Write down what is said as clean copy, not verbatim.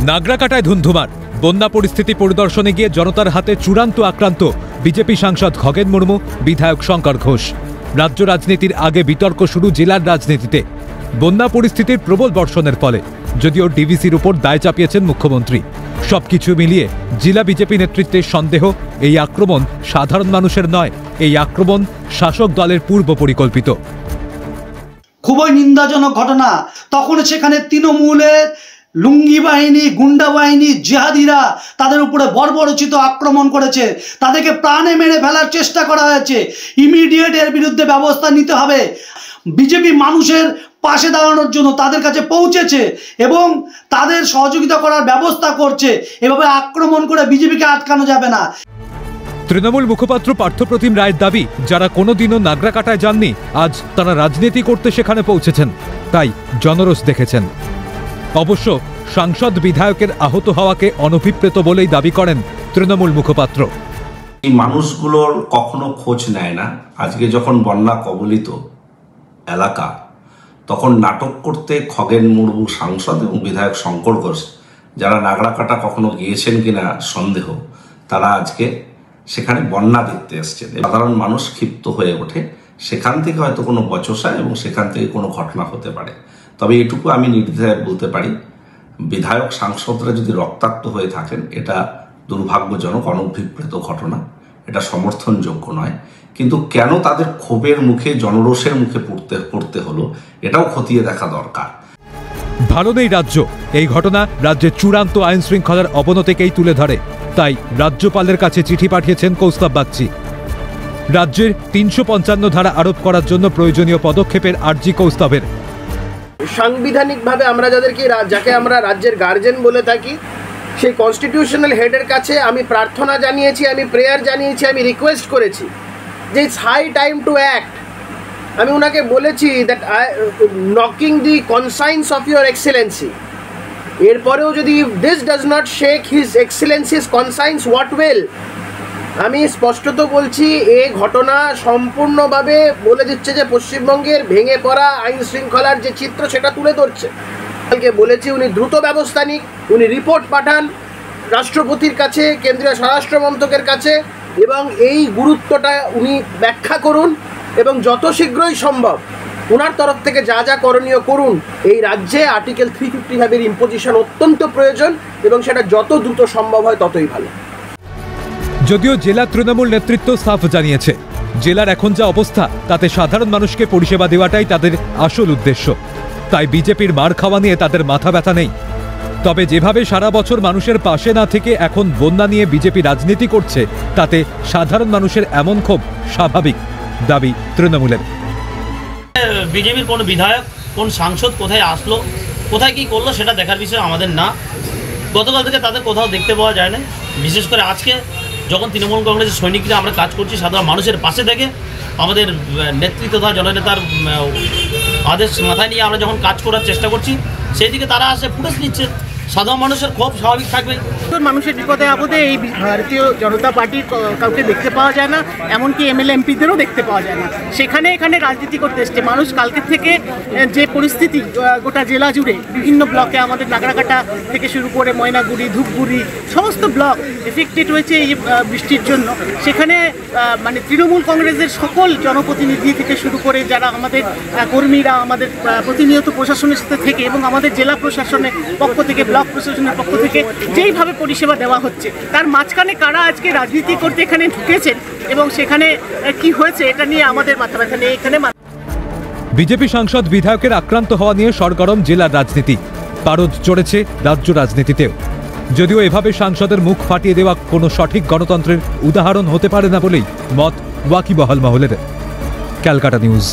নাগরাকাটায় ধুন্ধুমার বন্যা পরিস্থিতি পরিদর্শনে গিয়ে জনতার হাতে চূড়ান্ত আক্রান্ত বিজেপি সাংসদ খগেন মুর্মু, বিধায়ক শঙ্কর ঘোষ। রাজ্য রাজনীতির আগে বিতর্ক শুরু জেলার রাজনীতিতে। বন্যা পরিস্থিতির প্রবল বর্ষণের ফলে যদিও ডিভিসির উপর দায় চাপিয়েছেন মুখ্যমন্ত্রী, সবকিছু মিলিয়ে জেলা বিজেপি নেতৃত্বের সন্দেহ এই আক্রমণ সাধারণ মানুষের নয়, এই আক্রমণ শাসক দলের পূর্ব পরিকল্পিত। খুবই নিন্দাজনক ঘটনা। তখন সেখানে তৃণমূলের লুঙ্গি বাহিনী, গুন্ডা বাহিনী, জিহাদিরা তাদের উপরে বর্বরোচিত আক্রমণ করেছে, তাদেরকে প্রাণে মেরে ফেলার চেষ্টা করা হয়েছে। ইমিডিয়েট এর বিরুদ্ধে ব্যবস্থা নিতে হবে। বিজেপি মানুষের পাশে দাঁড়ানোর জন্য তাদের কাছে পৌঁছেছে এবং তাদের সহযোগিতা করার ব্যবস্থা করছে। এভাবে আক্রমণ করে বিজেপিকে আটকানো যাবে না। তৃণমূল মুখপাত্র পার্থপ্রতিম রায়ের দাবি, যারা কোনোদিনও নাগরাকাটায় যাননি আজ তারা রাজনীতি করতে সেখানে পৌঁছেছেন, তাই জনরোষ দেখেছেন। অবশ্য সাংসদ বিধায়কের আহত হওয়াকে অনভিপ্রেত বলেই দাবি করেন তৃণমূল মুখপাত্র। এই মানুষগুলোর কখনো খোঁজ নেয় না। আজকে যখন বন্যা কবলিত এলাকা, তখন নাটক করতে খগেন মুর্মু সাংসদ এবং বিধায়ক শঙ্কর ঘোষ, যারা নাগরাকাটা কখনো গিয়েছেন কিনা সন্দেহ, তারা আজকে সেখানে বন্যা দেখতে এসছেন। সাধারণ মানুষ ক্ষিপ্ত হয়ে ওঠে, সেখান থেকে হয়তো কোনো বচসা এবং সেখান থেকে কোনো ঘটনা হতে পারে। তবে এটুকু আমি নির্দ্বিধায় বলতে পারি, বিধায়ক সাংসদরা যদি রক্তাক্ত হয়ে থাকেন, এটা দুর্ভাগ্যজনক, অনভিপ্রেত ঘটনা, এটা সমর্থনযোগ্য নয়। কিন্তু কেন তাদের ক্ষোভের মুখে, জনরোষের মুখে পড়তে হলো, এটাও খতিয়ে দেখা দরকার। ভালো নেই রাজ্য, এই ঘটনা রাজ্যের চূড়ান্ত আইন শৃঙ্খলার অবনতিকেই তুলে ধরে। তাই রাজ্যপালের কাছে চিঠি পাঠিয়েছেন কৌস্তব বাগচি। রাজ্যের ৩৫৫ ধারা আরোপ করার জন্য প্রয়োজনীয় পদক্ষেপের আর্জি কৌস্তবের। সাংবিধানিকভাবে আমরা যাকে আমরা রাজ্যের গার্জেন বলে থাকি, সেই কনস্টিটিউশনাল হেডের কাছে আমি প্রার্থনা জানিয়েছি, আমি প্রেয়ার জানিয়েছি, আমি রিকোয়েস্ট করেছি যে it's high time to act. আমি ওনাকে বলেছি that knocking the conscience of your excellency. এরপরেও যদি this does not shake his excellency's conscience, what will? আমি স্পষ্টত বলছি, এই ঘটনা সম্পূর্ণভাবে বলে দিচ্ছে যে পশ্চিমবঙ্গের ভেঙে পড়া আইন শৃঙ্খলার যে চিত্র, সেটা তুলে ধরছে। কালকে বলেছি উনি দ্রুত ব্যবস্থা নিক, উনি রিপোর্ট পাঠান রাষ্ট্রপতির কাছে, কেন্দ্রীয় স্বরাষ্ট্র মন্ত্রকের কাছে, এবং এই গুরুত্বটা উনি ব্যাখ্যা করুন এবং যত শীঘ্রই সম্ভব ওনার তরফ থেকে যা যা করণীয় করুন। এই রাজ্যে আর্টিকেল 355 ইম্পোজিশন অত্যন্ত প্রয়োজন এবং সেটা যত দ্রুত সম্ভব হয় ততই ভালো। যদিও জেলা তৃণমূল নেতৃত্ব সাফ জানিয়েছে, জেলার এখন যা অবস্থা তাতে সাধারণ মানুষকে পরিষেবা দেওয়াটাই তাদের আসল উদ্দেশ্য। তাই বিজেপির মার খাওয়া নিয়ে তাদের মাথা ব্যথা নেই। তবে যেভাবে সারা বছর মানুষের পাশে না থেকে এখন বন্যা নিয়ে বিজেপি রাজনীতি করছে, তাতে সাধারণ মানুষের এমন ক্ষোভ স্বাভাবিক, দাবি তৃণমূলের। বিজেপির কোন বিধায়ক, কোন সাংসদ কোথায় আসলো, কোথায় কি করলো, সেটা দেখার বিষয় আমাদের না। গতকাল থেকে তাদের কোথাও দেখতে পাওয়া যায় না। বিশেষ করে আজকে যখন তৃণমূল কংগ্রেসের সৈনিকরা আমরা কাজ করছি সাধারণ মানুষের পাশে থেকে, আমাদের নেতৃত্ব তথা জননেতার আদেশ মাথায় নিয়ে আমরা যখন কাজ করার চেষ্টা করছি, সেই দিকে তারা আসে ফুটেজ নিচ্ছে। সাধারণ মানুষের ক্ষোভ স্বাভাবিক থাকবে। মানুষের বিপদে আপদে এই ভারতীয় জনতা পার্টির কাউকে দেখতে পাওয়া যায় না, এমনকি এমএলএ এমপিদেরও দেখতে পাওয়া যায় না। এখানে রাজনীতি করতে এসছে মানুষ। কালকে থেকে যে পরিস্থিতি গোটা জেলা জুড়ে বিভিন্ন ব্লকে, আমাদের নাগরাকাটা থেকে শুরু করে ময়নাগুড়ি, ধূপগুড়ি, সমস্ত ব্লক এফেক্টেড হয়েছে এই বৃষ্টির জন্য। সেখানে মানে তৃণমূল কংগ্রেসের সকল জনপ্রতিনিধি থেকে শুরু করে যারা আমাদের কর্মীরা, আমাদের প্রতিনিয়ত প্রশাসনের সাথে থেকে এবং আমাদের জেলা প্রশাসনের পক্ষ থেকে, ব্লক প্রশাসনের পক্ষ থেকে যেইভাবে পরিষেবা দেওয়া হচ্ছে, তার মাঝখানে কারা আজকে রাজনীতি করতে এখানে ঢুকেছেন এবং সেখানে কি হয়েছে এটা নিয়ে আমাদের মাথা ব্যথা নেই। এখানে বিজেপি সাংসদ বিধায়কের আক্রান্ত হওয়া নিয়ে সরগরম জেলার রাজনীতি, পারদ চড়েছে রাজ্য রাজনীতিতেও। যদিও এভাবে সাংসদের মুখ ফাটিয়ে দেওয়া কোনো সঠিক গণতন্ত্রের উদাহরণ হতে পারে না বলেই মত ওয়াকিবহাল মহলের। ক্যালকাটা নিউজ।